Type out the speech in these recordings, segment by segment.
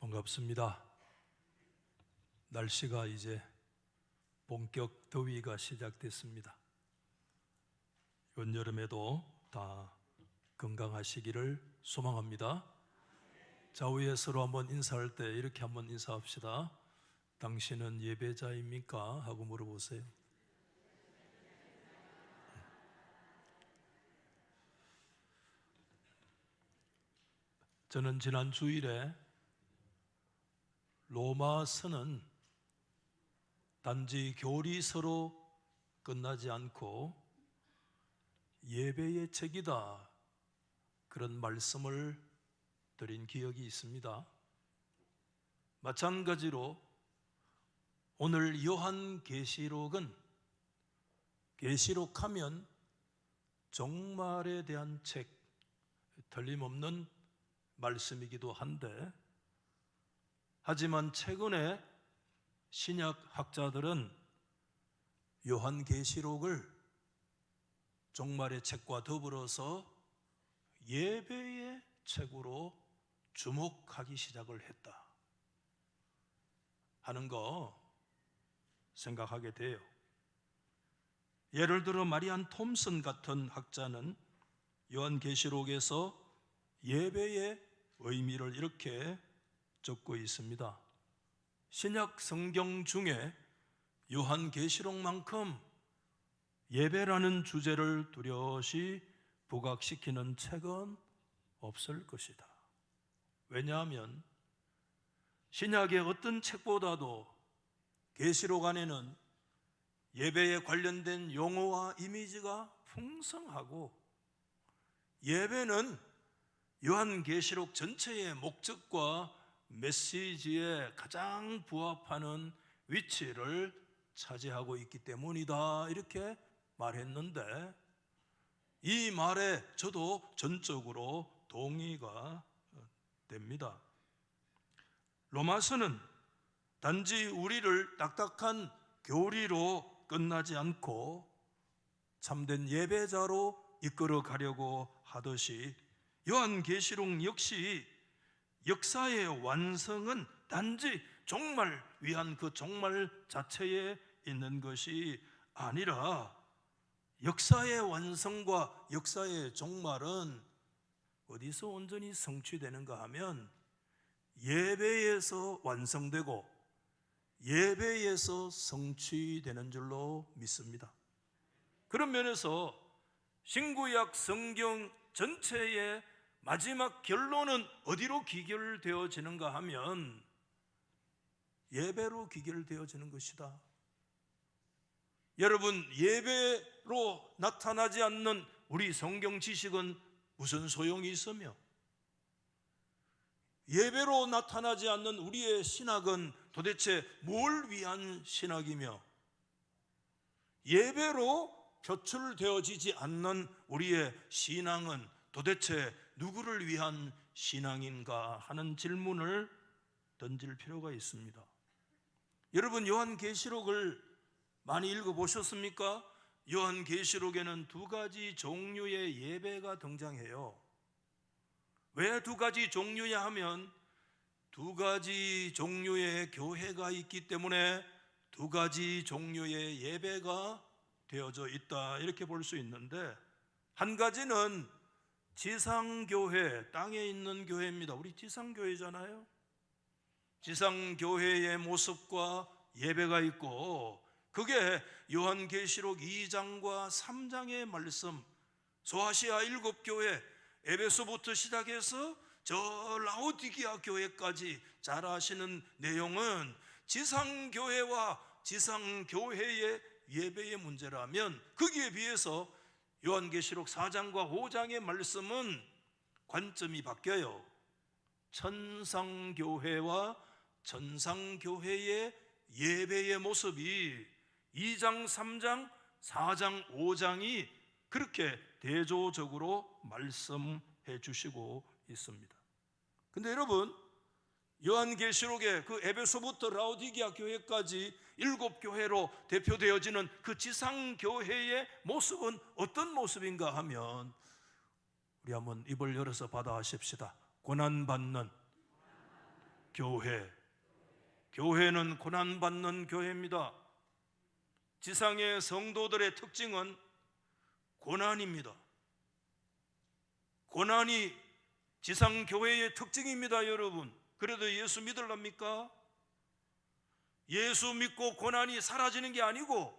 반갑습니다. 날씨가 이제 본격 더위가 시작됐습니다. 이번 여름에도 다 건강하시기를 소망합니다. 좌우에 서로 한번 인사할 때 이렇게 한번 인사합시다. 당신은 예배자입니까? 하고 물어보세요. 저는 지난 주일에 로마서는 단지 교리서로 끝나지 않고 예배의 책이다, 그런 말씀을 드린 기억이 있습니다. 마찬가지로 오늘 요한계시록은 계시록하면 종말에 대한 책, 틀림없는 말씀이기도 한데, 하지만 최근에 신약 학자들은 요한계시록을 종말의 책과 더불어서 예배의 책으로 주목하기 시작을 했다 하는 거 생각하게 돼요. 예를 들어 마리안 톰슨 같은 학자는 요한계시록에서 예배의 의미를 이렇게 적고 있습니다. 신약 성경 중에 요한계시록만큼 예배라는 주제를 뚜렷이 부각시키는 책은 없을 것이다. 왜냐하면 신약의 어떤 책보다도 계시록 안에는 예배에 관련된 용어와 이미지가 풍성하고, 예배는 요한계시록 전체의 목적과 메시지에 가장 부합하는 위치를 차지하고 있기 때문이다, 이렇게 말했는데, 이 말에 저도 전적으로 동의가 됩니다. 로마서는 단지 우리를 딱딱한 교리로 끝나지 않고 참된 예배자로 이끌어 가려고 하듯이, 요한계시록 역시 역사의 완성은 단지 종말 위한 그 종말 자체에 있는 것이 아니라, 역사의 완성과 역사의 종말은 어디서 온전히 성취되는가 하면 예배에서 완성되고 예배에서 성취되는 줄로 믿습니다. 그런 면에서 신구약 성경 전체의 마지막 결론은 어디로 귀결되어지는가 하면 예배로 귀결되어지는 것이다. 여러분, 예배로 나타나지 않는 우리 성경 지식은 무슨 소용이 있으며, 예배로 나타나지 않는 우리의 신학은 도대체 뭘 위한 신학이며, 예배로 표출되어지지 않는 우리의 신앙은 도대체 누구를 위한 신앙인가 하는 질문을 던질 필요가 있습니다. 여러분, 요한계시록을 많이 읽어보셨습니까? 요한계시록에는 두 가지 종류의 예배가 등장해요. 왜 두 가지 종류냐 하면, 두 가지 종류의 교회가 있기 때문에 두 가지 종류의 예배가 되어져 있다, 이렇게 볼 수 있는데, 한 가지는 지상교회, 땅에 있는 교회입니다. 우리 지상교회잖아요. 지상교회의 모습과 예배가 있고, 그게 요한계시록 2장과 3장의 말씀, 소아시아 7교회, 에베소부터 시작해서 저 라오디게아 교회까지 잘 아시는 내용은 지상교회와 지상교회의 예배의 문제라면, 거기에 비해서 요한계시록 4장과 5장의 말씀은 관점이 바뀌어요. 천상교회와 천상교회의 예배의 모습이 2장, 3장, 4장, 5장이 그렇게 대조적으로 말씀해 주시고 있습니다. 근데 여러분, 요한계시록의 그 에베소부터 라오디게아 교회까지 7교회로 대표되어지는 그 지상교회의 모습은 어떤 모습인가 하면, 우리 한번 입을 열어서 받아하십시다. 고난받는 교회는 고난받는 교회입니다. 지상의 성도들의 특징은 고난입니다. 고난이 지상교회의 특징입니다, 여러분. 그래도 예수 믿으랍니까? 예수 믿고 고난이 사라지는 게 아니고,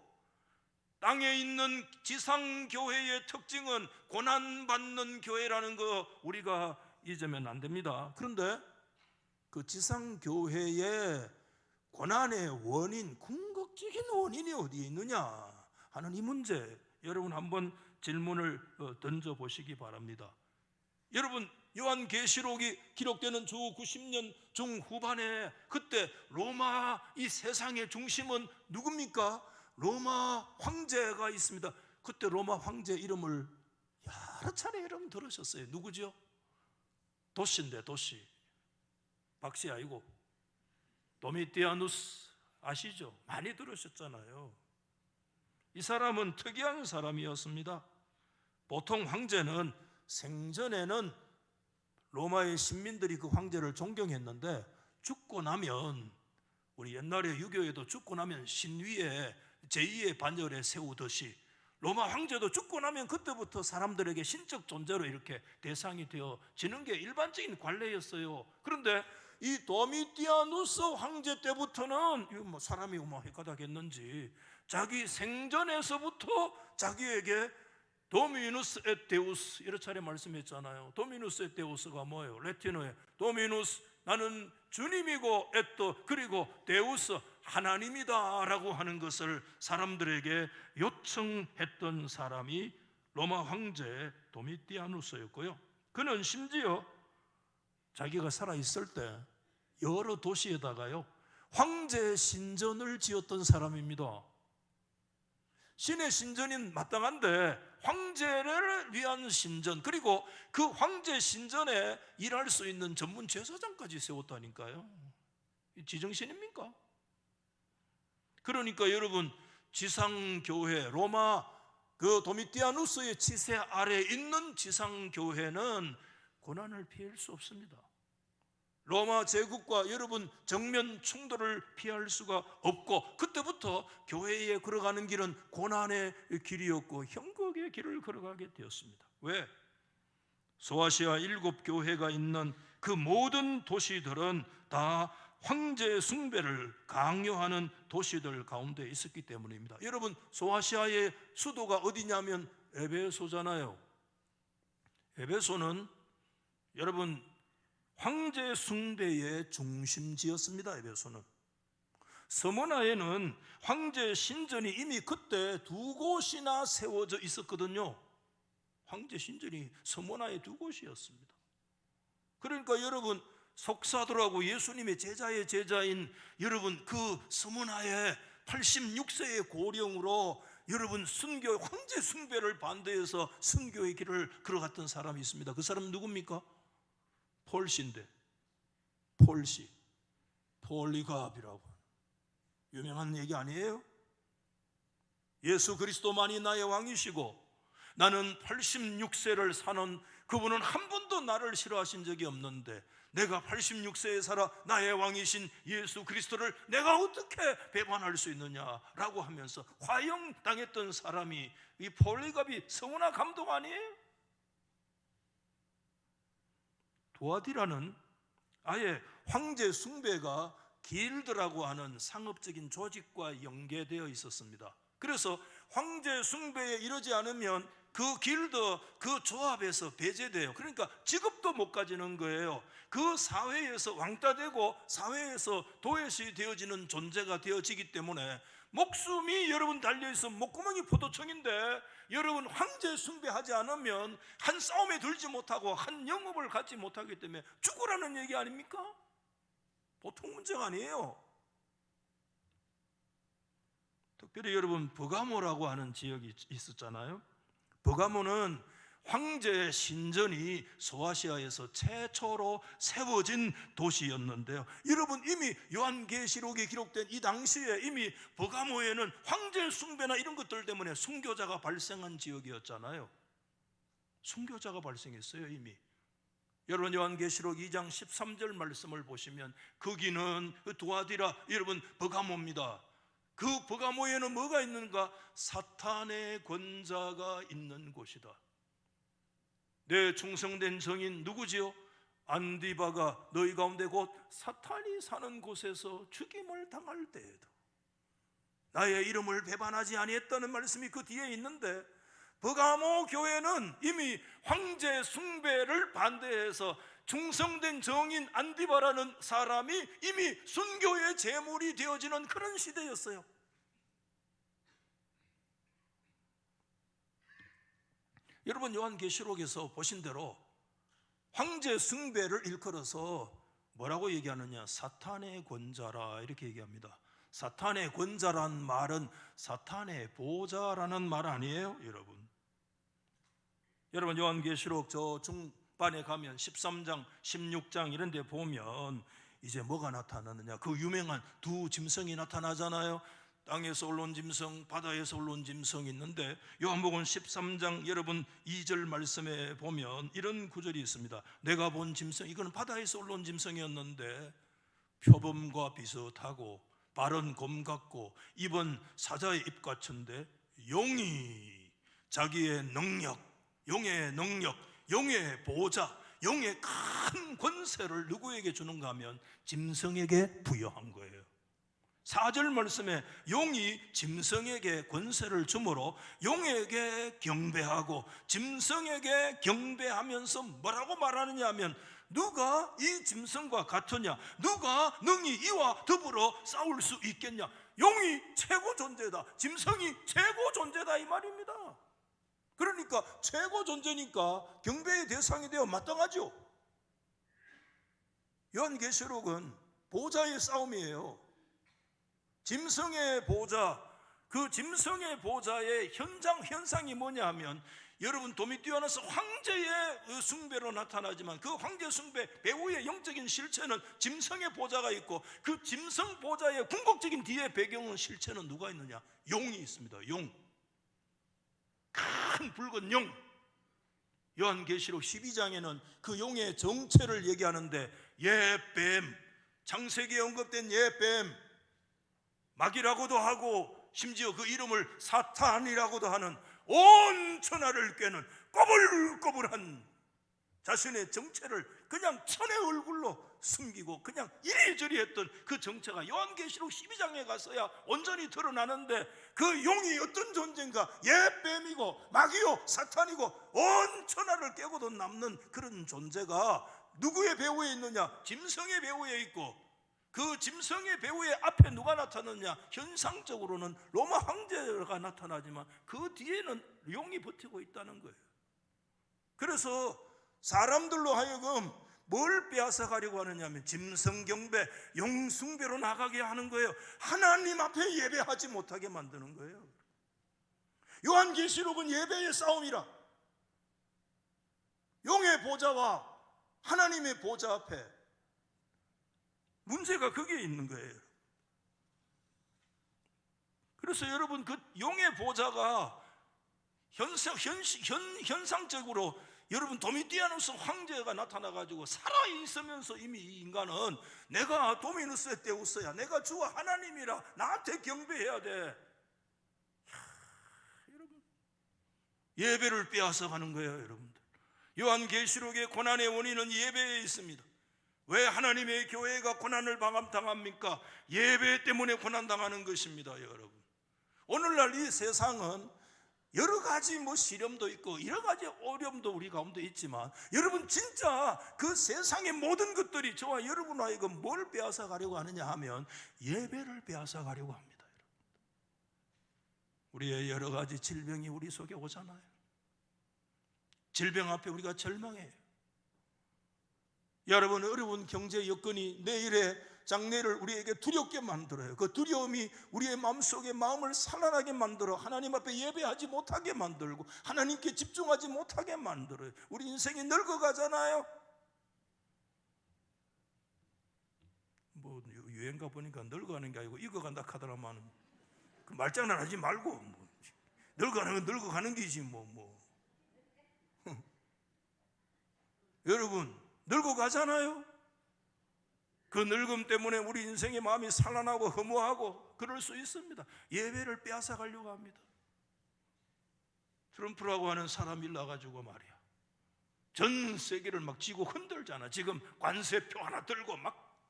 땅에 있는 지상교회의 특징은 고난받는 교회라는 거 우리가 잊으면 안 됩니다. 그런데 그 지상교회의 고난의 원인, 궁극적인 원인이 어디에 있느냐 하는 이 문제, 여러분 한번 질문을 던져보시기 바랍니다. 여러분, 요한계시록이 기록되는 주 90년 중후반에 그때 로마, 이 세상의 중심은 누굽니까? 로마 황제가 있습니다. 그때 로마 황제 이름을 여러 차례 여러분 들으셨어요. 누구죠? 도시인데, 도시. 박씨 아니고 도미티아누스 아시죠? 많이 들으셨잖아요. 이 사람은 특이한 사람이었습니다. 보통 황제는 생전에는 로마의 시민들이 그 황제를 존경했는데, 죽고 나면, 우리 옛날에 유교에도 죽고 나면 신위에 제2의 반열에 세우듯이 로마 황제도 죽고 나면 그때부터 사람들에게 신적 존재로 이렇게 대상이 되어지는 게 일반적인 관례였어요. 그런데 이 도미티아누스 황제 때부터는 이거 뭐 사람이 뭐 헷가닥했는지 자기 생전에서부터 자기에게 도미누스 et 데우스 여러 차례 말씀했잖아요. 도미누스 et 데우스가 뭐예요? 라틴어에 도미누스, 나는 주님이고, 에또, 그리고 데우스, 하나님이다 라고 하는 것을 사람들에게 요청했던 사람이 로마 황제 도미티아누스였고요. 그는 심지어 자기가 살아있을 때 여러 도시에다가요 황제 신전을 지었던 사람입니다. 신의 신전인 마땅한데 황제를 위한 신전, 그리고 그 황제 신전에 일할 수 있는 전문 제사장까지 세웠다니까요. 지정신입니까? 그러니까 여러분, 지상교회, 로마 그 도미티아누스의 치세 아래 있는 지상교회는 고난을 피할 수 없습니다. 로마 제국과 여러분 정면 충돌을 피할 수가 없고, 그때부터 교회에 걸어가는 길은 고난의 길이었고 형극의 길을 걸어가게 되었습니다. 왜? 소아시아 7교회가 있는 그 모든 도시들은 다 황제 숭배를 강요하는 도시들 가운데 있었기 때문입니다. 여러분, 소아시아의 수도가 어디냐면 에베소잖아요. 에베소는 여러분 황제 숭배의 중심지였습니다. 에베소는. 서머나에는 황제 신전이 이미 그때 2곳이나 세워져 있었거든요. 황제 신전이 서머나에 2곳이었습니다. 그러니까 여러분, 속사도라고 예수님의 제자의 제자인 여러분, 그 서머나에 86세의 고령으로 여러분 순교, 황제 숭배를 반대해서 순교의 길을 걸어갔던 사람이 있습니다. 그 사람은 누굽니까? 폴시인데, 폴시, 폴리갑이라고 유명한 얘기 아니에요? 예수 그리스도만이 나의 왕이시고 나는 86세를 사는 그분은 한 번도 나를 싫어하신 적이 없는데 내가 86세에 살아 나의 왕이신 예수 그리스도를 내가 어떻게 배반할 수 있느냐라고 하면서 화형당했던 사람이 이 폴리갑이 서문화 감독 아니에요? 도아디라는 아예 황제 숭배가 길드라고 하는 상업적인 조직과 연계되어 있었습니다. 그래서 황제 숭배에 이르지 않으면 그 길드, 그 조합에서 배제돼요. 그러니까 직업도 못 가지는 거예요. 그 사회에서 왕따되고 사회에서 도외시 되어지는 존재가 되어지기 때문에 목숨이 여러분 달려있어 목구멍이 포도청인데 여러분 황제 숭배하지 않으면 한 싸움에 들지 못하고 한 영업을 갖지 못하기 때문에 죽으라는 얘기 아닙니까? 보통 문제가 아니에요. 특별히 여러분 버가모라고 하는 지역이 있었잖아요. 버가모는 황제 신전이 소아시아에서 최초로 세워진 도시였는데요. 여러분 이미 요한계시록에 기록된 이 당시에 이미 버가모에는 황제 숭배나 이런 것들 때문에 순교자가 발생한 지역이었잖아요. 순교자가 발생했어요 이미. 여러분 요한계시록 2장 13절 말씀을 보시면 거기는 두아디라, 여러분 버가모입니다. 그 버가모에는 뭐가 있는가? 사탄의 권자가 있는 곳이다. 내 충성된 정인 누구지요? 안디바가 너희 가운데 곧 사탄이 사는 곳에서 죽임을 당할 때에도 나의 이름을 배반하지 아니했다는 말씀이 그 뒤에 있는데, 버가모 교회는 이미 황제 숭배를 반대해서 충성된 정인 안디바라는 사람이 이미 순교의 제물이 되어지는 그런 시대였어요. 여러분 요한계시록에서 보신 대로 황제 숭배를 일컬어서 뭐라고 얘기하느냐? 사탄의 권자라 이렇게 얘기합니다. 사탄의 권자란 말은 사탄의 보좌라는 말 아니에요, 여러분. 여러분 요한계시록 저 중반에 가면 13장, 16장 이런 데 보면 이제 뭐가 나타나느냐? 그 유명한 두 짐승이 나타나잖아요. 땅에서 올라온 짐승, 바다에서 올라온 짐승이 있는데 요한복음 13장 여러분 2절 말씀에 보면 이런 구절이 있습니다. 내가 본 짐승, 이거는 바다에서 올라온 짐승이었는데 표범과 비슷하고 발은 곰 같고 입은 사자의 입 같은데 용이 자기의 능력, 용의 능력, 용의 보좌, 용의 큰 권세를 누구에게 주는가 하면 짐승에게 부여한 거예요. 4절 말씀에 용이 짐승에게 권세를 주므로 용에게 경배하고 짐승에게 경배하면서 뭐라고 말하느냐 하면 누가 이 짐승과 같으냐? 누가 능히 이와 더불어 싸울 수 있겠냐? 용이 최고 존재다, 짐승이 최고 존재다 이 말입니다. 그러니까 최고 존재니까 경배의 대상이 되어 마땅하죠. 요한계시록은 보좌의 싸움이에요. 짐승의 보좌, 그 짐승의 보좌의 현상이 뭐냐 하면 여러분 도미 뛰어나서 황제의 숭배로 나타나지만 그 황제 숭배 배후의 영적인 실체는 짐승의 보좌가 있고 그 짐승 보좌의 궁극적인 뒤에 배경은 실체는 누가 있느냐? 용이 있습니다. 용, 큰 붉은 용. 요한계시록 12장에는 그 용의 정체를 얘기하는데 예뱀, 창세기에 언급된 예뱀, 마귀라고도 하고 심지어 그 이름을 사탄이라고도 하는 온 천하를 꿰는 꼬불꼬불한 자신의 정체를 그냥 천의 얼굴로 숨기고 그냥 이리저리 했던 그 정체가 요한계시록 12장에 가서야 온전히 드러나는데, 그 용이 어떤 존재인가? 예뱀이고 마귀요 사탄이고 온 천하를 깨고도 남는 그런 존재가 누구의 배후에 있느냐? 짐승의 배후에 있고, 그 짐승의 배후에 앞에 누가 나타났냐? 현상적으로는 로마 황제가 나타나지만 그 뒤에는 용이 버티고 있다는 거예요. 그래서 사람들로 하여금 뭘 빼앗아가려고 하느냐면 짐승 경배, 용 숭배로 나가게 하는 거예요. 하나님 앞에 예배하지 못하게 만드는 거예요. 요한계시록은 예배의 싸움이라, 용의 보좌와 하나님의 보좌 앞에 문제가 거기에 있는 거예요. 그래서 여러분 그 용의 보좌가 현상적으로 여러분 도미디아누스 황제가 나타나가지고 살아있으면서 이미 이 인간은 내가 도미누스 데우스야, 내가 주와 하나님이라, 나한테 경배해야 돼. 여러분 예배를 빼앗아 가는 거예요. 여러분들 요한계시록의 고난의 원인은 예배에 있습니다. 왜 하나님의 교회가 고난을 당합니까? 예배 때문에 고난당하는 것입니다. 여러분 오늘날 이 세상은 여러 가지 시련도 있고 여러 가지 어려움도 우리 가운데 있지만 여러분 진짜 그 세상의 모든 것들이 저와 여러분 하여금 뭘 빼앗아 가려고 하느냐 하면 예배를 빼앗아 가려고 합니다. 우리의 여러 가지 질병이 우리 속에 오잖아요. 질병 앞에 우리가 절망해요. 여러분 어려운 경제 여건이 내일의 장래를 우리에게 두렵게 만들어요. 그 두려움이 우리의 마음속에 마음을 살아나게 만들어 하나님 앞에 예배하지 못하게 만들고 하나님께 집중하지 못하게 만들어요. 우리 인생이 늙어가잖아요. 유행가 보니까 늙어가는 게 아니고 익어간다 하더라만 그 말장난 하지 말고 늙어가는 건 늙어가는 게지 여러분 늙어 가잖아요. 그 늙음 때문에 우리 인생의 마음이 산란하고 허무하고 그럴 수 있습니다. 예배를 빼앗아 가려고 합니다. 트럼프라고 하는 사람이 나가지고 말이야, 전 세계를 막 쥐고 흔들잖아. 지금 관세표 하나 들고 막,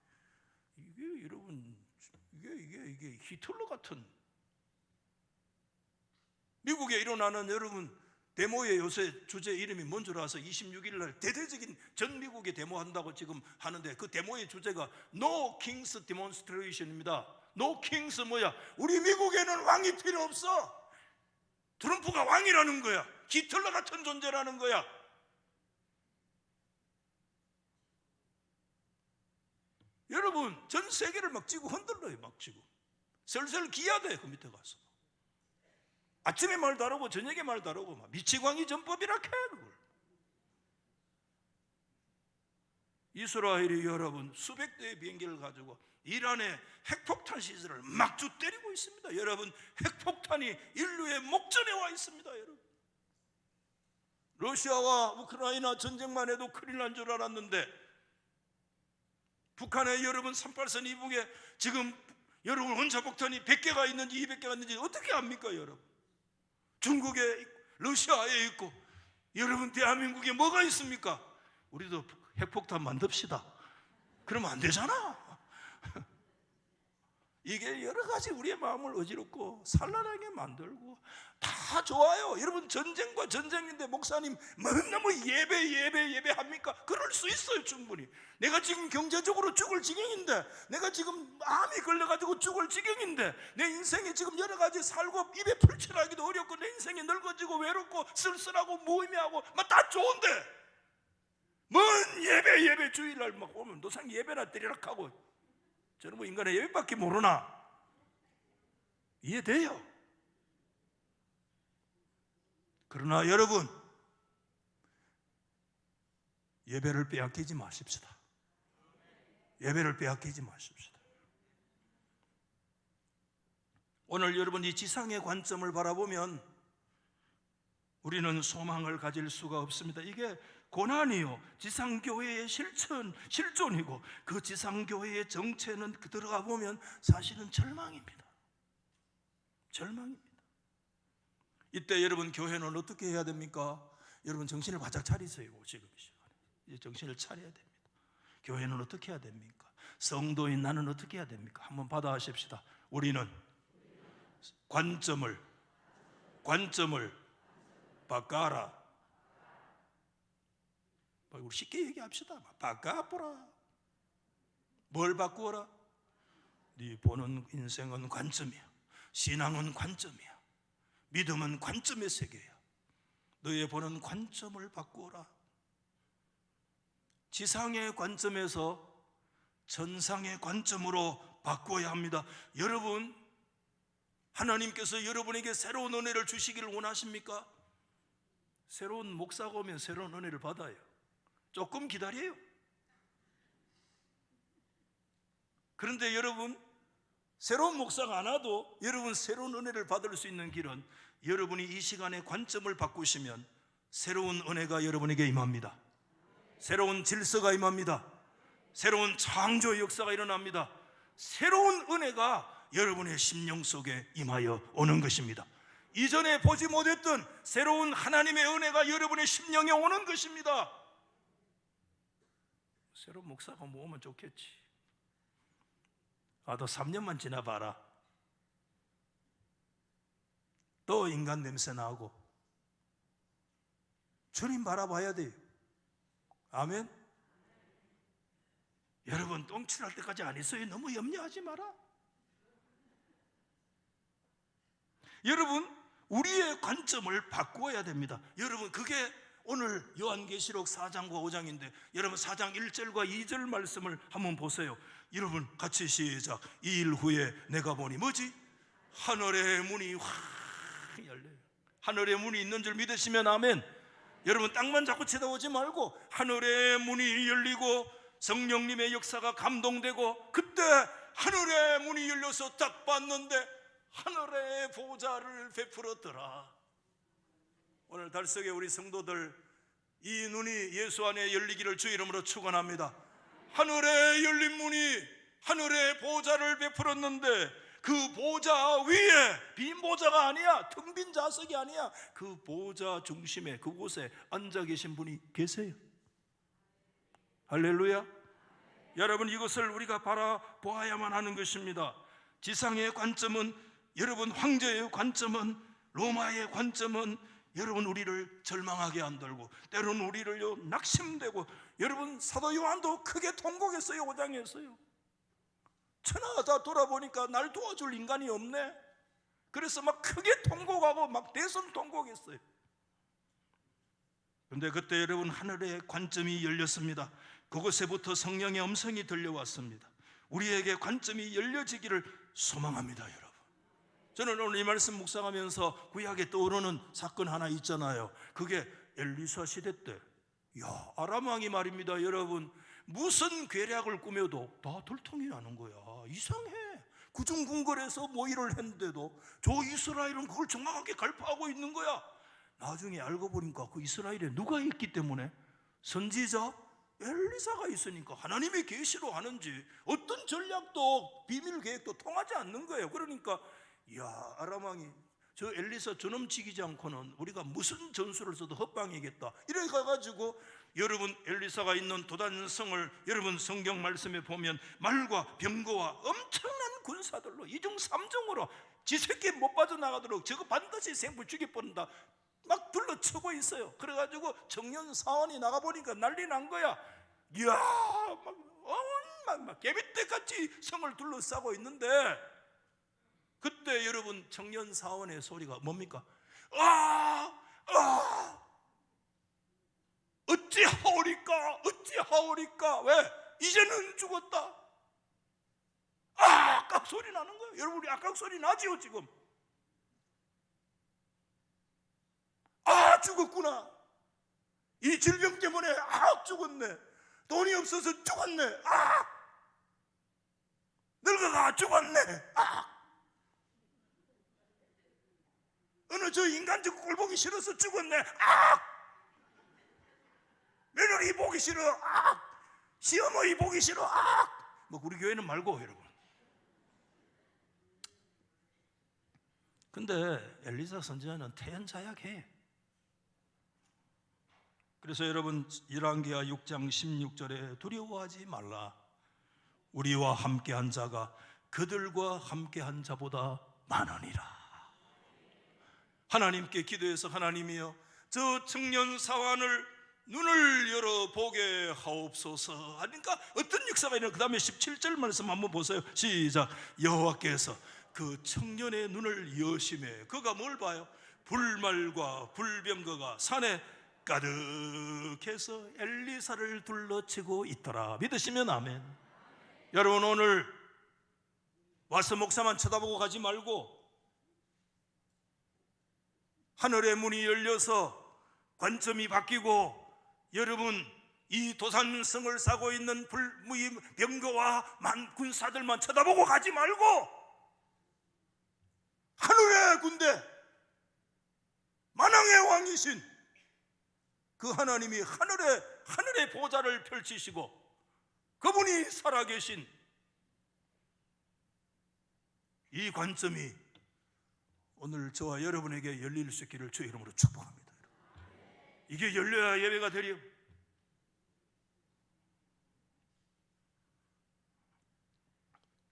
이게 여러분, 이게 히틀러 같은, 미국에 일어나는 여러분 데모의 요새 주제 이름이 뭔 줄 알아서 26일 날 대대적인 전 미국에 데모한다고 지금 하는데, 그 데모의 주제가 No Kings Demonstration입니다. No Kings 뭐야? 우리 미국에는 왕이 필요 없어. 트럼프가 왕이라는 거야. 히틀러 같은 존재라는 거야. 여러분, 전 세계를 막 쥐고 흔들어요. 막 쥐고 슬슬 기야돼. 그 밑에 가서 아침에 말 다르고 저녁에 말 다르고 막 미치광이 전법이라 해. 그걸 이스라엘이 여러분 수백 대의 비행기를 가지고 이란의 핵폭탄 시설을 막주 때리고 있습니다. 여러분, 핵폭탄이 인류의 목전에 와 있습니다. 여러분, 러시아와 우크라이나 전쟁만 해도 큰일 난 줄 알았는데, 북한에 여러분 38선 이북에 지금 여러분 원자폭탄이 100개가 있는지 200개가 있는지 어떻게 압니까? 여러분, 중국에 있고 러시아에 있고 여러분 대한민국에 뭐가 있습니까? 우리도 핵폭탄 만듭시다. 그러면 안 되잖아. 이게 여러 가지 우리의 마음을 어지럽고 산란하게 만들고 다 좋아요. 여러분, 전쟁과 전쟁인데 목사님 너무 예배 합니까? 그럴 수 있어요. 충분히. 내가 지금 경제적으로 죽을 지경인데, 내가 지금 암이 걸려가지고 죽을 지경인데, 내 인생이 지금 여러 가지 살고 입에 풀칠하기도 어렵고 내 인생이 늙어지고 외롭고 쓸쓸하고 무의미하고 막 다 좋은데, 뭔 예배 주일날 막 오면 노상 예배나 드리라 하고, 저는 뭐 인간의 예배밖에 모르나? 이해돼요. 그러나 여러분, 예배를 빼앗기지 마십시다. 예배를 빼앗기지 마십시다. 오늘 여러분, 이 지상의 관점을 바라보면 우리는 소망을 가질 수가 없습니다. 이게 고난이요, 지상교회의 실존이고, 그 지상교회의 정체는 들어가 보면 사실은 절망입니다. 절망입니다. 이때 여러분, 교회는 어떻게 해야 됩니까? 여러분, 정신을 바짝 차리세요. 지금 이 시간에 이제 정신을 차려야 됩니다. 교회는 어떻게 해야 됩니까? 성도인 나는 어떻게 해야 됩니까? 한번 받아하십시다. 우리는 관점을 바꿔라. 우리 쉽게 얘기합시다. 바꿔보라. 뭘 바꾸어라? 네 보는 인생은 관점이야. 신앙은 관점이야. 믿음은 관점의 세계야. 너의 보는 관점을 바꾸어라. 지상의 관점에서 전상의 관점으로 바꿔야 합니다. 여러분, 하나님께서 여러분에게 새로운 은혜를 주시기를 원하십니까? 새로운 목사가 오면 새로운 은혜를 받아요. 조금 기다려요. 그런데 여러분, 새로운 목사가 안 와도 여러분 새로운 은혜를 받을 수 있는 길은 여러분이 이 시간에 관점을 바꾸시면 새로운 은혜가 여러분에게 임합니다. 새로운 질서가 임합니다. 새로운 창조의 역사가 일어납니다. 새로운 은혜가 여러분의 심령 속에 임하여 오는 것입니다. 이전에 보지 못했던 새로운 하나님의 은혜가 여러분의 심령에 오는 것입니다. 새로운 목사가 모으면 좋겠지. 너 3년만 지나봐라. 또 인간 냄새 나고. 주님 바라봐야 돼요. 아멘. 여러분, 똥칠할 때까지 안 있어요. 너무 염려하지 마라. 여러분, 우리의 관점을 바꾸어야 됩니다. 여러분, 그게 오늘 요한계시록 4장과 5장인데, 여러분 4장 1절과 2절 말씀을 한번 보세요. 여러분 같이 시작. 2일 후에 내가 보니 뭐지? 하늘의 문이 확 열려요. 하늘의 문이 있는 줄 믿으시면 아멘. 여러분, 땅만 자꾸 쳐다보지 말고 하늘의 문이 열리고 성령님의 역사가 감동되고, 그때 하늘의 문이 열려서 딱 봤는데 하늘의 보좌를 베풀었더라. 오늘 달석에 우리 성도들 이 눈이 예수 안에 열리기를 주 이름으로 축원합니다. 하늘에 열린 문이 하늘의 보좌를 베풀었는데 그 보좌 위에 빈 보좌가 아니야, 텅 빈 좌석이 아니야, 그 보좌 중심에 그곳에 앉아 계신 분이 계세요. 할렐루야. 여러분, 이것을 우리가 바라보아야만 하는 것입니다. 지상의 관점은, 여러분, 황제의 관점은, 로마의 관점은 여러분 우리를 절망하게 만들고 때로는 우리를요 낙심되고, 여러분 사도 요한도 크게 통곡했어요. 5장에서요. 천하다 돌아보니까 날 도와줄 인간이 없네. 그래서 막 크게 통곡하고 막 대성 통곡했어요. 그런데 그때 여러분 하늘의 관점이 열렸습니다. 그곳에부터 성령의 음성이 들려왔습니다. 우리에게 관점이 열려지기를 소망합니다. 여러분, 저는 오늘 이 말씀 묵상하면서 구약에 떠오르는 사건 하나 있잖아요. 그게 엘리사 시대 때, 아람 왕이 말입니다. 여러분, 무슨 괴략을 꾸며도 다 들통이 나는 거야. 이상해. 구중궁궐에서 모의를 했는데도 저 이스라엘은 그걸 정확하게 갈파하고 있는 거야. 나중에 알고 보니까 그 이스라엘에 누가 있기 때문에? 선지자 엘리사가 있으니까 하나님의 계시로 하는지 어떤 전략도 비밀 계획도 통하지 않는 거예요. 그러니까 아람 왕이 저 엘리사 저놈 지키지 않고는 우리가 무슨 전술을 써도 헛방이겠다, 이래 가가지고 여러분 엘리사가 있는 도단성을 여러분 성경 말씀에 보면 말과 병거와 엄청난 군사들로 이중 삼중으로 지 새끼 못 빠져나가도록 저거 반드시 생불 죽여버린다 막 둘러치고 있어요. 그래가지고 청년 사원이 나가보니까 난리 난 거야. 막 개미떼같이 성을 둘러싸고 있는데, 그때 여러분 청년 사원의 소리가 뭡니까? 어찌하오리까, 어찌하오리까. 왜? 이제는 죽었다. 악악 소리 나는 거예요. 여러분, 우리 악악 소리 나지요 지금? 죽었구나. 이 질병 때문에 죽었네. 돈이 없어서 죽었네. 늙어가 죽었네. 어느 저 인간적 꼴 보기 싫어서 죽었네. 며느리 보기 싫어. 시어머니 보기 싫어. 뭐 우리 교회는 말고 여러분. 근데 엘리사 선지자는 태연자약해. 그래서 여러분 열왕기하 6장 16절에 두려워하지 말라. 우리와 함께한 자가 그들과 함께한 자보다 많으니라. 하나님께 기도해서 하나님이여 저 청년 사환을 눈을 열어보게 하옵소서 하니까 어떤 역사가 있나? 그 다음에 17절 말씀 한번 보세요. 시작. 여호와께서 그 청년의 눈을 여심해 그가 뭘 봐요? 불말과 불병거가 산에 가득해서 엘리사를 둘러치고 있더라. 믿으시면 아멘. 여러분, 오늘 와서 목사만 쳐다보고 가지 말고 하늘의 문이 열려서 관점이 바뀌고, 여러분 이 도산성을 싸고 있는 병거와 군사들만 쳐다보고 가지 말고 하늘의 군대, 만왕의 왕이신 그 하나님이 하늘의 보좌를 펼치시고 그분이 살아계신 이 관점이 오늘 저와 여러분에게 열릴 수 있기를 주의 이름으로 축복합니다. 이게 열려야 예배가 되리요.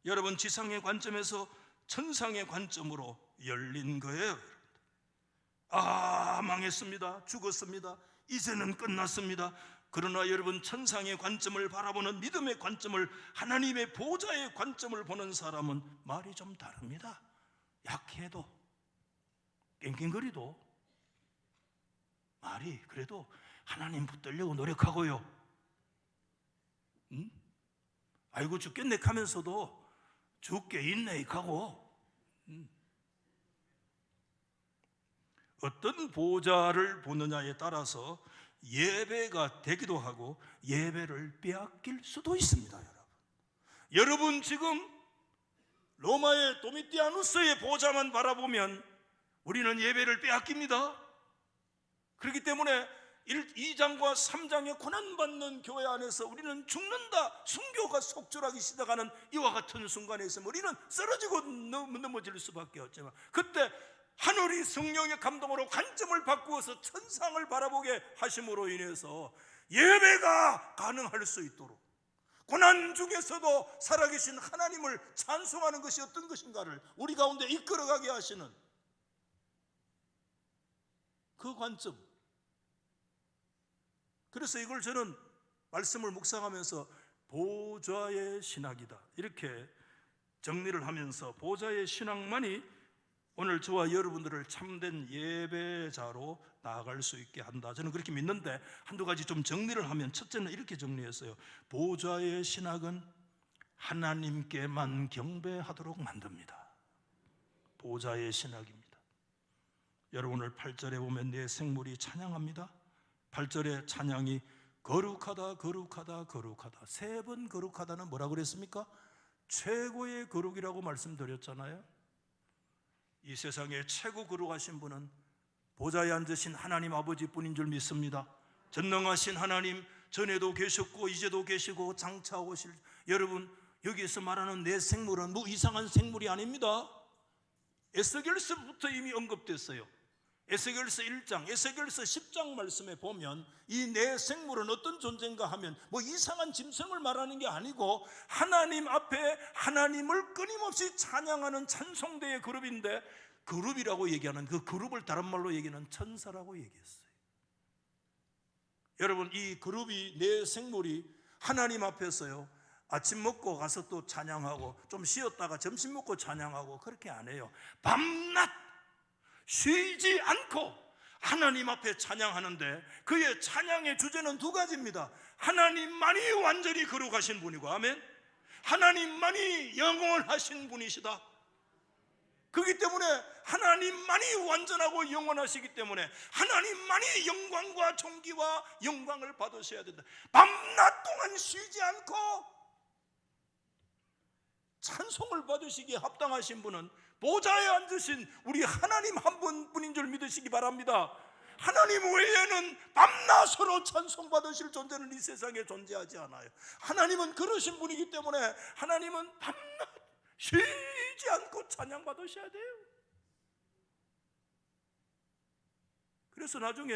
여러분, 지상의 관점에서 천상의 관점으로 열린 거예요. 망했습니다. 죽었습니다. 이제는 끝났습니다. 그러나 여러분, 천상의 관점을 바라보는 믿음의 관점을, 하나님의 보좌의 관점을 보는 사람은 말이 좀 다릅니다. 약해도 깽깽거리도 말이 그래도 하나님 붙들려고 노력하고요. 아이고 죽겠네 하면서도 죽게 있네 하고, 어떤 보좌를 보느냐에 따라서 예배가 되기도 하고 예배를 빼앗길 수도 있습니다. 여러분 지금 로마의 도미티아누스의 보좌만 바라보면 우리는 예배를 빼앗깁니다. 그렇기 때문에 2장과 3장의 고난받는 교회 안에서 우리는 죽는다, 순교가 속출하기 시작하는 이와 같은 순간에 있으면 우리는 쓰러지고 넘어질 수밖에 없지만, 그때 하늘이 성령의 감동으로 관점을 바꾸어서 천상을 바라보게 하심으로 인해서 예배가 가능할 수 있도록, 고난 중에서도 살아계신 하나님을 찬송하는 것이 어떤 것인가를 우리 가운데 이끌어가게 하시는 그 관점. 그래서 이걸 저는 말씀을 묵상하면서 보좌의 신학이다, 이렇게 정리를 하면서 보좌의 신학만이 오늘 저와 여러분들을 참된 예배자로 나아갈 수 있게 한다, 저는 그렇게 믿는데, 한두 가지 좀 정리를 하면, 첫째는 이렇게 정리했어요. 보좌의 신학은 하나님께만 경배하도록 만듭니다. 보좌의 신학입니다. 여러분, 오늘 8절에 보면 내 생물이 찬양합니다. 8절의 찬양이 거룩하다 거룩하다 거룩하다, 3번 거룩하다는 뭐라고 그랬습니까? 최고의 거룩이라고 말씀드렸잖아요. 이 세상에 최고 거룩하신 분은 보좌에 앉으신 하나님 아버지 뿐인 줄 믿습니다. 전능하신 하나님, 전에도 계셨고 이제도 계시고 장차 오실, 여러분, 여기에서 말하는 내 생물은 뭐 이상한 생물이 아닙니다. 에스겔서부터 이미 언급됐어요. 에스겔서 1장, 에스겔서 10장 말씀에 보면 이 내 생물은 어떤 존재인가 하면 뭐 이상한 짐승을 말하는 게 아니고 하나님 앞에 하나님을 끊임없이 찬양하는 찬송대의 그룹인데, 그룹이라고 얘기하는 그 그룹을 다른 말로 얘기하는 천사라고 얘기했어요. 여러분, 이 그룹이, 내 생물이 하나님 앞에서요, 아침 먹고 가서 또 찬양하고 좀 쉬었다가 점심 먹고 찬양하고 그렇게 안 해요. 밤낮 쉬지 않고 하나님 앞에 찬양하는데, 그의 찬양의 주제는 2가지입니다. 하나님만이 완전히 거룩하신 분이고, 아멘, 하나님만이 영원하신 분이시다. 그렇기 때문에 하나님만이 완전하고 영원하시기 때문에 하나님만이 영광과 존귀와 영광을 받으셔야 된다. 밤낮 동안 쉬지 않고 찬송을 받으시기에 합당하신 분은 보좌에 앉으신 우리 하나님 한 분뿐인 줄 믿으시기 바랍니다. 하나님 외에는 밤낮으로 찬송받으실 존재는 이 세상에 존재하지 않아요. 하나님은 그러신 분이기 때문에 하나님은 밤낮 쉬지 않고 찬양받으셔야 돼요. 그래서 나중에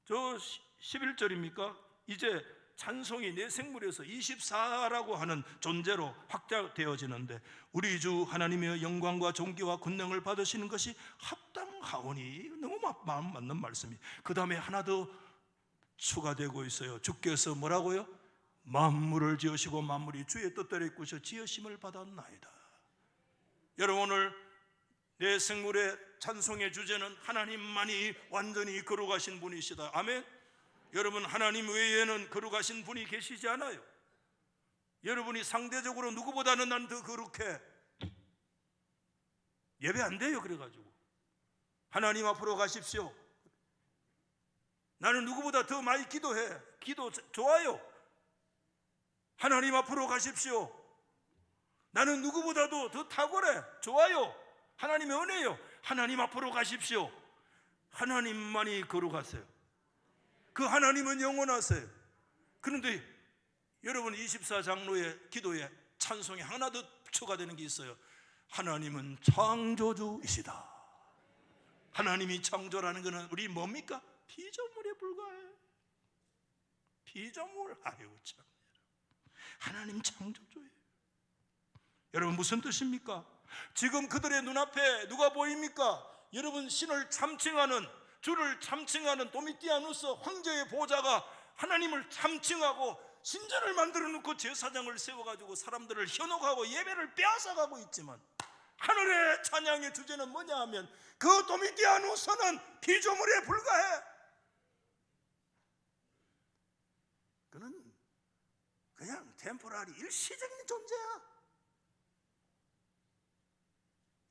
저 11절입니까? 이제 찬송이 내 생물에서 24라고 하는 존재로 확장되어지는데, 우리 주 하나님의 영광과 존귀와 권능을 받으시는 것이 합당하오니, 너무 마음 맞는 말씀이. 그 다음에 하나 더 추가되고 있어요. 주께서 뭐라고요? 만물을 지으시고 만물이 주의 뜻대로 이꾸셔 지으심을 받았나이다. 여러분, 오늘 내 생물의 찬송의 주제는 하나님만이 완전히 거룩하신 분이시다. 아멘. 여러분, 하나님 외에는 거룩하신 분이 계시지 않아요. 여러분이 상대적으로 누구보다는 난 더 거룩해, 예배 안 돼요. 그래가지고 하나님 앞으로 가십시오. 나는 누구보다 더 많이 기도해, 기도 좋아요. 하나님 앞으로 가십시오. 나는 누구보다도 더 탁월해, 좋아요. 하나님의 은혜요. 하나님 앞으로 가십시오. 하나님만이 거룩하세요. 그 하나님은 영원하세요. 그런데 여러분, 24장로의 기도에 찬송이 하나 더 추가되는 게 있어요. 하나님은 창조주이시다. 하나님이 창조라는 것은 우리 뭡니까? 피조물에 불과해. 피조물. 아유 참, 하나님 창조주예요. 여러분, 무슨 뜻입니까? 지금 그들의 눈앞에 누가 보입니까? 여러분, 신을 참칭하는, 주를 참칭하는 도미티아누스 황제의 보좌가 하나님을 참칭하고 신전을 만들어 놓고 제사장을 세워가지고 사람들을 현혹하고 예배를 빼앗아가고 있지만, 하늘의 찬양의 주제는 뭐냐 하면 그 도미티아누스는 피조물에 불과해. 그는 그냥 템포라리, 일시적인 존재야.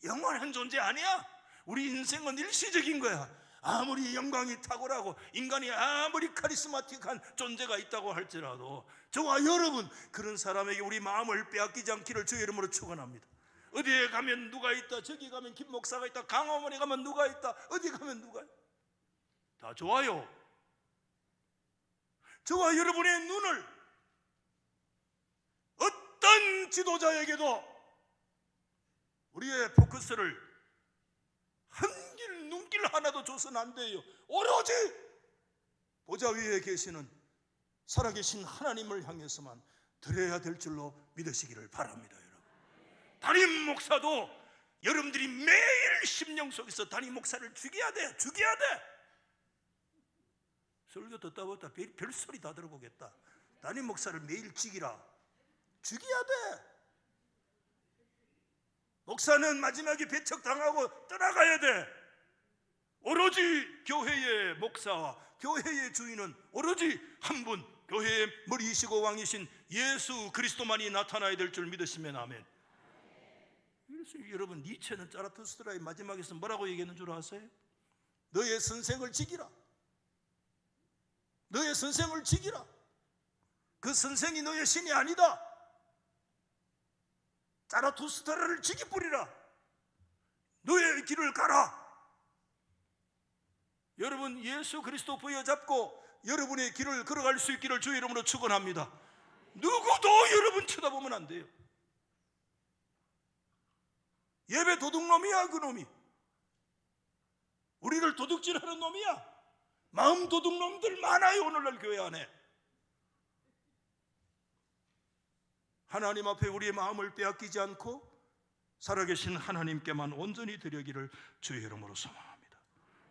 영원한 존재 아니야. 우리 인생은 일시적인 거야. 아무리 영광이 탁월하고 인간이 아무리 카리스마틱한 존재가 있다고 할지라도 저와 여러분, 그런 사람에게 우리 마음을 빼앗기지 않기를 주의 이름으로 축원합니다. 어디에 가면 누가 있다, 저기 가면 김 목사가 있다, 강화문에 가면 누가 있다, 어디 가면 누가 있다, 다 좋아요. 저와 여러분의 눈을 어떤 지도자에게도 우리의 포커스를 눈길 하나도 줘서는 안 돼요. 오로지 보좌 위에 계시는 살아계신 하나님을 향해서만 드려야 될 줄로 믿으시기를 바랍니다. 여러분, 담임 목사도 여러분들이 매일 심령 속에서 담임 목사를 죽여야 돼. 설교 듣다 보다 별소리 다 들어보겠다. 담임 목사를 매일 죽여야 돼. 목사는 마지막에 배척당하고 떠나가야 돼. 오로지 교회의 목사와 교회의 주인은 오로지 한 분, 교회의 머리이시고 왕이신 예수 그리스도만이 나타나야 될 줄 믿으시면 아멘. 그래서 여러분, 니체는 자라투스트라의 마지막에서 뭐라고 얘기했는 줄 아세요? 너의 선생을 지키라. 너의 선생을 지키라. 그 선생이 너의 신이 아니다. 자라투스트라를 지키뿌리라. 너의 길을 가라. 여러분, 예수 그리스도 부여잡고 여러분의 길을 걸어갈 수 있기를 주의 이름으로 축원합니다. 누구도 여러분 쳐다보면 안 돼요. 예배 도둑놈이야. 그 놈이 우리를 도둑질하는 놈이야. 마음 도둑놈들 많아요, 오늘날 교회 안에. 하나님 앞에 우리의 마음을 빼앗기지 않고 살아계신 하나님께만 온전히 드리기를 주의 이름으로 소망합니다.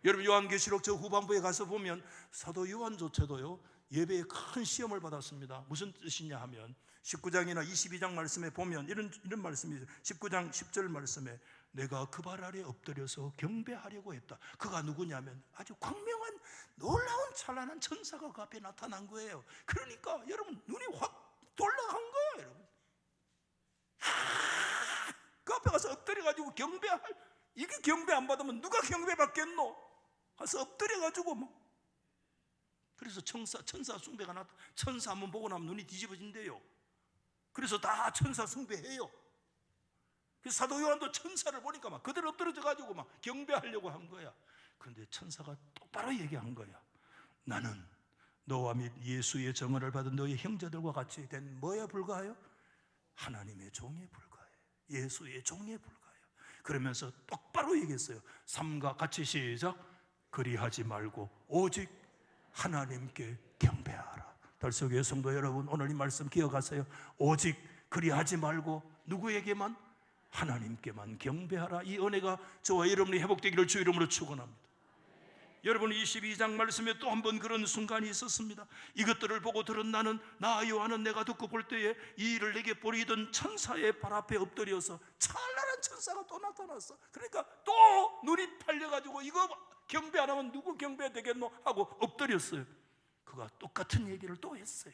여러분, 요한계시록 저 후반부에 가서 보면 사도 요한조차도요, 예배에 큰 시험을 받았습니다. 무슨 뜻이냐 하면 19장이나 22장 말씀에 보면 이런 말씀이죠. 19장 10절 말씀에 내가 그 발 아래 엎드려서 경배하려고 했다. 그가 누구냐면 아주 광명한 놀라운 찬란한 천사가 그 앞에 나타난 거예요. 그러니까 여러분, 눈이 확 돌아간 거예요. 여러분, 그 앞에 가서 엎드려가지고 경배할, 이게 경배 안 받으면 누가 경배 받겠노? 가서 엎드려가지고 뭐. 그래서 천사 숭배가 나타. 천사 한번 보고 나면 눈이 뒤집어진대요. 그래서 다 천사 숭배해요. 그래서 사도 요한도 천사를 보니까 막 그대로 엎드려져 가지고 막 경배하려고 한 거야. 그런데 천사가 똑바로 얘기한 거야. 나는 너와 및 예수의 정언을 받은 너의 형제들과 같이 된 뭐에 불과하여? 하나님의 종에 불과해. 예수의 종에 불과해. 그러면서 똑바로 얘기했어요. 삼가 같이 시작. 그리하지 말고 오직 하나님께 경배하라. 달서교회 성도 여러분, 오늘 이 말씀 기억하세요. 오직 그리하지 말고 누구에게만? 하나님께만 경배하라. 이 은혜가 저와 여러분이 회복되기를 주 이름으로 축원합니다. 여러분, 22장 말씀에 또 한 번 그런 순간이 있었습니다. 이것들을 보고 들은 나는, 나 요한은 내가 듣고 볼 때에 이 일을 내게 보이던 천사의 발 앞에 엎드려서, 찬란한 천사가 또 나타났어. 그러니까 또 눈이 팔려가지고 이거 경배 안 하면 누구 경배 되겠노 하고 엎드렸어요. 그가 똑같은 얘기를 또 했어요.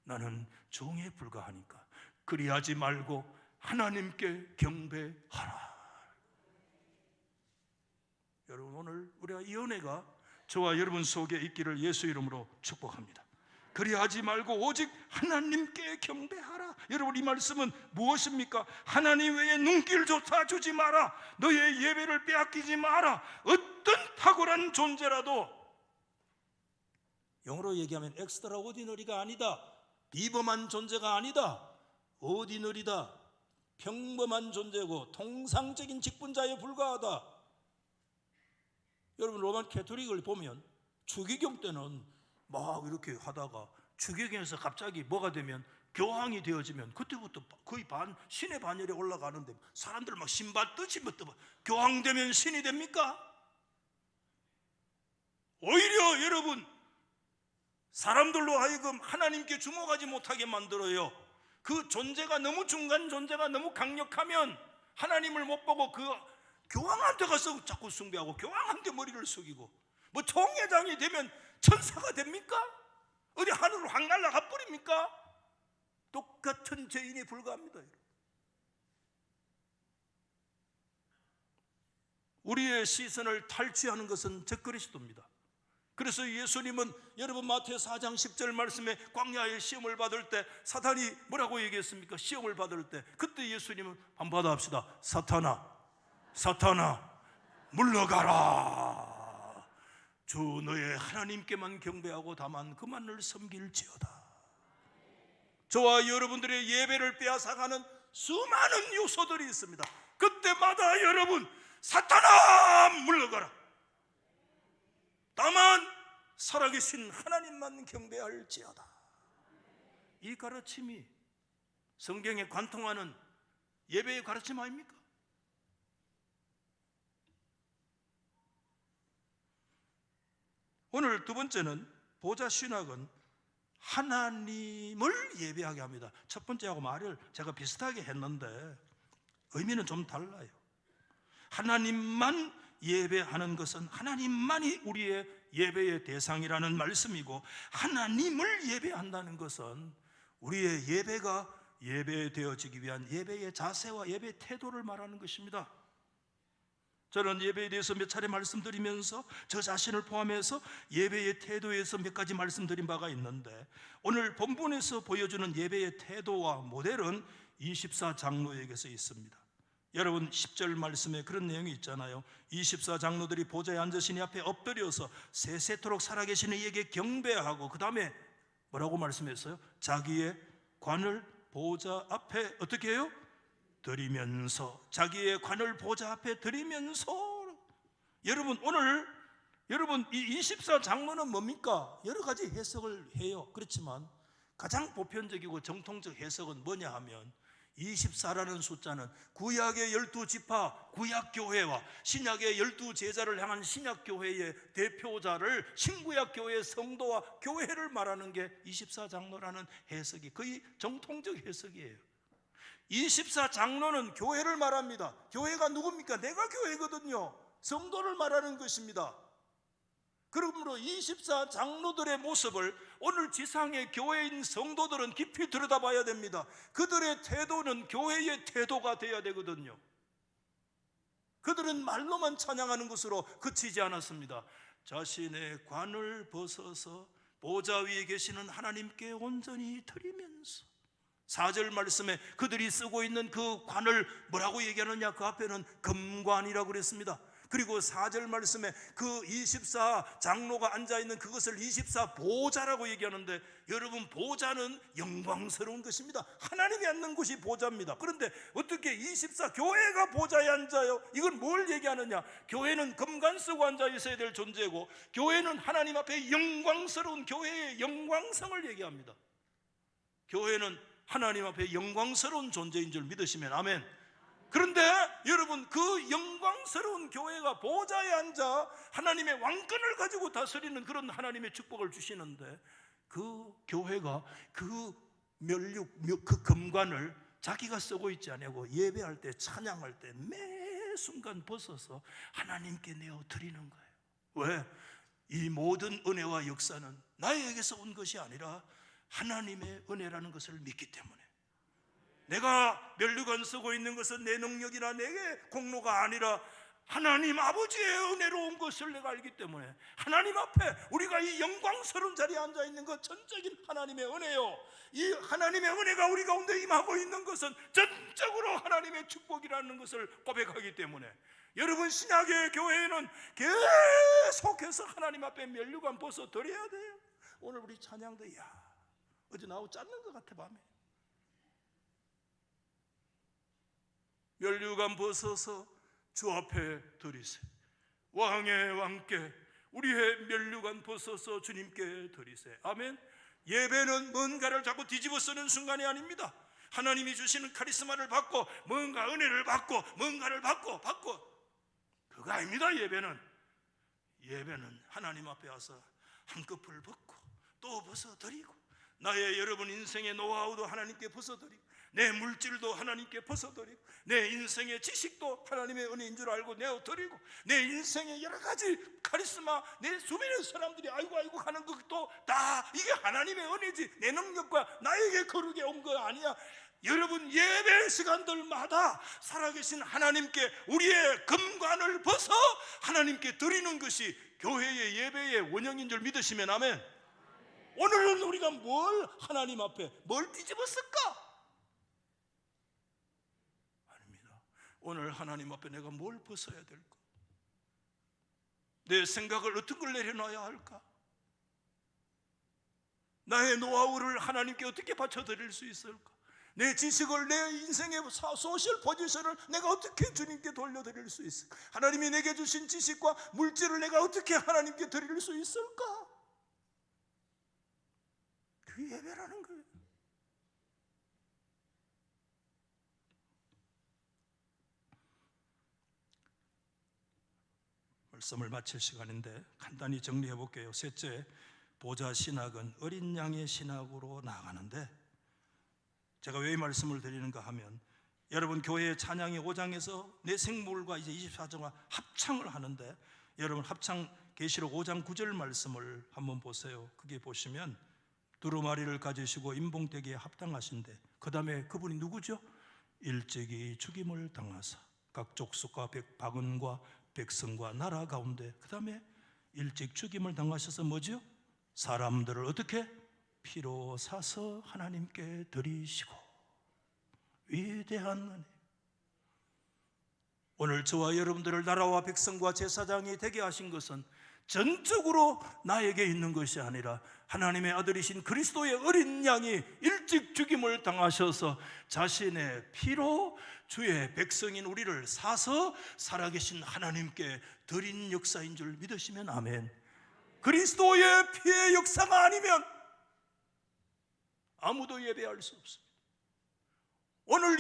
나는 종에 불과하니까 그리하지 말고 하나님께 경배하라. 여러분, 오늘 우리가 이 은혜가 저와 여러분 속에 있기를 예수 이름으로 축복합니다. 그리하지 말고 오직 하나님께 경배하라. 여러분, 이 말씀은 무엇입니까? 하나님 외에 눈길조차 주지 마라. 너의 예배를 빼앗기지 마라. 어떤 탁월한 존재라도, 영어로 얘기하면 엑스트라 오디너리가 아니다. 비범한 존재가 아니다. 오디너리다. 평범한 존재고 통상적인 직분자에 불과하다. 여러분, 로만 캐토릭을 보면 추기경 때는 막 이렇게 하다가 추기경에서 갑자기 뭐가 되면 교황이 되어지면 그때부터 거의 신의 반열에 올라가는데 사람들 막 신받듯이 교황 되면 신이 됩니까? 오히려 여러분, 사람들로 하여금 하나님께 주목하지 못하게 만들어요. 그 존재가 너무 중간 존재가 너무 강력하면 하나님을 못 보고 그 교황한테 가서 자꾸 숭배하고 교황한테 머리를 숙이고, 뭐 총회장이 되면 천사가 됩니까? 어디 하늘로 확 날아가 버립니까? 똑같은 죄인에 불과합니다. 우리의 시선을 탈취하는 것은 적그리스도입니다. 그래서 예수님은 여러분 마태오 4장 10절 말씀에 광야의 시험을 받을 때 사탄이 뭐라고 얘기했습니까? 시험을 받을 때 그때 예수님은 한번합시다. 사탄아 물러가라. 주 너의 하나님께만 경배하고 다만 그만을 섬길지어다. 저와 여러분들의 예배를 빼앗아가는 수많은 요소들이 있습니다. 그때마다 여러분, 사탄아 물러가라, 다만 살아계신 하나님만 경배할지어다. 이 가르침이 성경에 관통하는 예배의 가르침 아닙니까? 오늘 두 번째는 보좌 신학은 하나님을 예배하게 합니다. 첫 번째하고 말을 제가 비슷하게 했는데 의미는 좀 달라요. 하나님만 예배하는 것은 하나님만이 우리의 예배의 대상이라는 말씀이고, 하나님을 예배한다는 것은 우리의 예배가 예배되어지기 위한 예배의 자세와 예배의 태도를 말하는 것입니다. 저는 예배에 대해서 몇 차례 말씀드리면서 저 자신을 포함해서 예배의 태도에서 몇 가지 말씀드린 바가 있는데, 오늘 본문에서 보여주는 예배의 태도와 모델은 24장로에게서 있습니다. 여러분 10절 말씀에 그런 내용이 있잖아요. 24장로들이 보좌에 앉으시니 앞에 엎드려서 세세토록 살아계시는 이에게 경배하고, 그 다음에 뭐라고 말씀했어요? 자기의 관을 보좌 앞에 어떻게 해요? 드리면서, 자기의 관을 보좌 앞에 드리면서. 여러분 오늘 여러분 이 24장로는 뭡니까? 여러 가지 해석을 해요. 그렇지만 가장 보편적이고 정통적 해석은 뭐냐 하면, 24라는 숫자는 구약의 12지파 구약교회와 신약의 12제자를 향한 신약교회의 대표자를, 신구약교회의 성도와 교회를 말하는 게 24장로라는 해석이 거의 정통적 해석이에요. 24장로는 교회를 말합니다. 교회가 누굽니까? 내가 교회거든요. 성도를 말하는 것입니다. 그러므로 24장로들의 모습을 오늘 지상의 교회인 성도들은 깊이 들여다봐야 됩니다. 그들의 태도는 교회의 태도가 되어야 되거든요. 그들은 말로만 찬양하는 것으로 그치지 않았습니다. 자신의 관을 벗어서 보좌 위에 계시는 하나님께 온전히 드리면서, 4절 말씀에 그들이 쓰고 있는 그 관을 뭐라고 얘기하느냐? 그 앞에는 금관이라고 그랬습니다. 그리고 4절 말씀에 그 24장로가 앉아있는 그것을 24보좌라고 얘기하는데, 여러분 보좌는 영광스러운 것입니다. 하나님이 앉는 곳이 보좌입니다. 그런데 어떻게 24교회가 보좌에 앉아요? 이건 뭘 얘기하느냐? 교회는 금관 쓰고 앉아 있어야 될 존재고, 교회는 하나님 앞에 영광스러운 교회의 영광성을 얘기합니다. 교회는 하나님 앞에 영광스러운 존재인 줄 믿으시면 아멘. 그런데 여러분, 그 영광스러운 교회가 보좌에 앉아 하나님의 왕권을 가지고 다스리는 그런 하나님의 축복을 주시는데, 그 교회가 그 그 금관을 자기가 쓰고 있지 아니고 예배할 때, 찬양할 때 매 순간 벗어서 하나님께 내어 드리는 거예요. 왜? 이 모든 은혜와 역사는 나에게서 온 것이 아니라 하나님의 은혜라는 것을 믿기 때문에, 내가 면류관 쓰고 있는 것은 내 능력이나 내 공로가 아니라 하나님 아버지의 은혜로 온 것을 내가 알기 때문에, 하나님 앞에 우리가 이 영광스러운 자리에 앉아있는 것 전적인 하나님의 은혜요, 이 하나님의 은혜가 우리 가운데 임하고 있는 것은 전적으로 하나님의 축복이라는 것을 고백하기 때문에, 여러분 신약의 교회에는 계속해서 하나님 앞에 면류관 벗어 드려야 돼요. 오늘 우리 찬양도 어제 나하고 짰는 것 같아. 밤에 면류관 벗어서 주 앞에 드리세. 왕의 왕께 우리의 면류관 벗어서 주님께 드리세. 아멘. 예배는 뭔가를 자꾸 뒤집어 쓰는 순간이 아닙니다. 하나님이 주시는 카리스마를 받고 뭔가 은혜를 받고 뭔가를 받고 그거 아닙니다. 예배는 하나님 앞에 와서 한꺼풀 벗고 또 벗어드리고, 나의 여러분 인생의 노하우도 하나님께 벗어드리고, 내 물질도 하나님께 벗어드리고, 내 인생의 지식도 하나님의 은혜인 줄 알고 내어드리고, 내 인생의 여러 가지 카리스마, 내 주변의 사람들이 아이고 하는 것도 다 이게 하나님의 은혜지, 내 능력과 나에게 거룩에 온 거 아니야. 여러분 예배 시간들마다 살아계신 하나님께 우리의 금관을 벗어 하나님께 드리는 것이 교회의 예배의 원형인 줄 믿으시면 아멘. 오늘은 우리가 뭘 하나님 앞에 뭘 뒤집었을까? 아닙니다. 오늘 하나님 앞에 내가 뭘 벗어야 될까? 내 생각을 어떤 걸 내려놔야 할까? 나의 노하우를 하나님께 어떻게 바쳐드릴 수 있을까? 내 지식을, 내 인생의 소셜 포지션을 내가 어떻게 주님께 돌려드릴 수 있을까? 하나님이 내게 주신 지식과 물질을 내가 어떻게 하나님께 드릴 수 있을까? 그 예배라는 거예요. 말씀을 마칠 시간인데 간단히 정리해 볼게요. 셋째, 보좌 신학은 어린 양의 신학으로 나아가는데, 제가 왜 이 말씀을 드리는가 하면, 여러분 교회 찬양의 5장에서 내 생물과 이제 24장과 합창을 하는데, 여러분 합창 계시록 5장 9절 말씀을 한번 보세요. 그게 보시면 두루마리를 가지시고 인봉대기에 합당하신데, 그 다음에 그분이 누구죠? 일찍이 죽임을 당하사 각 족속과 박은과 백성과 나라 가운데, 그 다음에 일찍 죽임을 당하셔서 뭐죠? 사람들을 어떻게? 피로 사서 하나님께 드리시고. 위대한 은혜. 오늘 저와 여러분들을 나라와 백성과 제사장이 되게 하신 것은 전적으로 나에게 있는 것이 아니라 하나님의 아들이신 그리스도의 어린 양이 일찍 죽임을 당하셔서 자신의 피로 주의 백성인 우리를 사서 살아계신 하나님께 드린 역사인 줄 믿으시면 아멘. 그리스도의 피의 역사가 아니면 아무도 예배할 수 없습니다. 오늘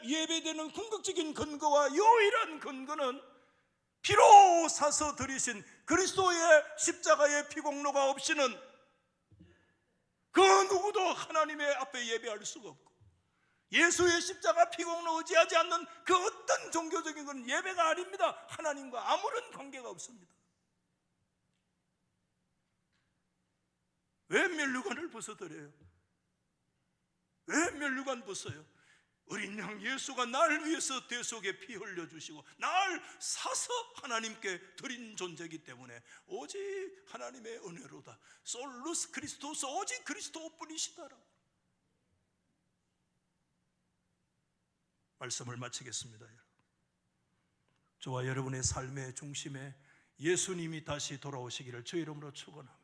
예배되는 궁극적인 근거와 유일한 근거는 피로 사서 드리신 그리스도의 십자가의 피공로가 없이는 그 누구도 하나님의 앞에 예배할 수가 없고, 예수의 십자가 피공로 의지하지 않는 그 어떤 종교적인 건 예배가 아닙니다. 하나님과 아무런 관계가 없습니다. 왜 면류관을 벗어드려요? 왜 면류관 벗어요? 어린 양 예수가 날 위해서 대속에 피 흘려주시고 날 사서 하나님께 드린 존재이기 때문에 오직 하나님의 은혜로다. 솔루스 크리스토스, 오직 그리스도뿐이시다라고. 말씀을 마치겠습니다. 저와 여러분의 삶의 중심에 예수님이 다시 돌아오시기를 주 이름으로 축원합니다.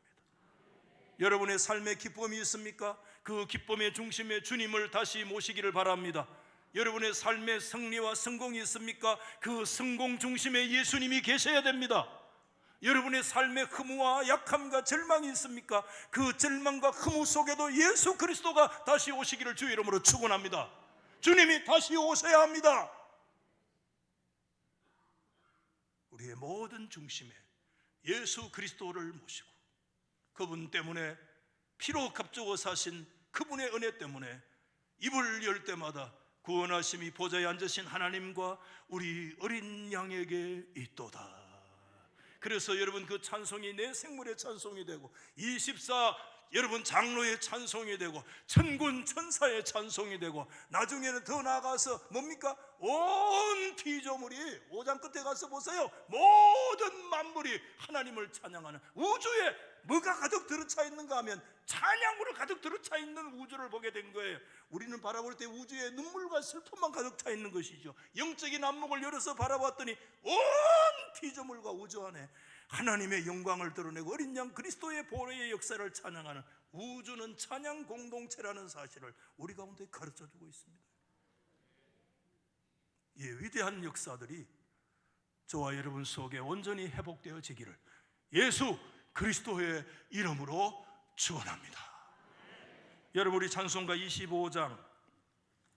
여러분의 삶에 기쁨이 있습니까? 그 기쁨의 중심에 주님을 다시 모시기를 바랍니다. 여러분의 삶의 승리와 성공이 있습니까? 그 성공 중심에 예수님이 계셔야 됩니다. 여러분의 삶의 허무와 약함과 절망이 있습니까? 그 절망과 허무 속에도 예수 그리스도가 다시 오시기를 주 이름으로 축원합니다. 주님이 다시 오셔야 합니다. 우리의 모든 중심에 예수 그리스도를 모시고 그분 때문에 피로 값주고 사신 그분의 은혜 때문에 입을 열 때마다 구원하심이 보좌에 앉으신 하나님과 우리 어린 양에게 있도다. 그래서 여러분 그 찬송이 내 생물의 찬송이 되고 24 여러분 장로의 찬송이 되고 천군 천사의 찬송이 되고 나중에는 더 나아가서 뭡니까? 온 피조물이 5장 끝에 가서 보세요. 모든 만물이 하나님을 찬양하는, 우주에 뭐가 가득 들어차 있는가 하면 찬양으로 가득 들어차 있는 우주를 보게 된 거예요. 우리는 바라볼 때 우주에 눈물과 슬픔만 가득 차 있는 것이죠. 영적인 안목을 열어서 바라봤더니 온 피조물과 우주 안에 하나님의 영광을 드러내고 어린 양 그리스도의 보혈의 역사를 찬양하는 우주는 찬양 공동체라는 사실을 우리 가운데 가르쳐주고 있습니다. 이 위대한 역사들이 저와 여러분 속에 온전히 회복되어지기를 예수 그리스도의 이름으로 축원합니다. 여러분 우리 찬송가 25장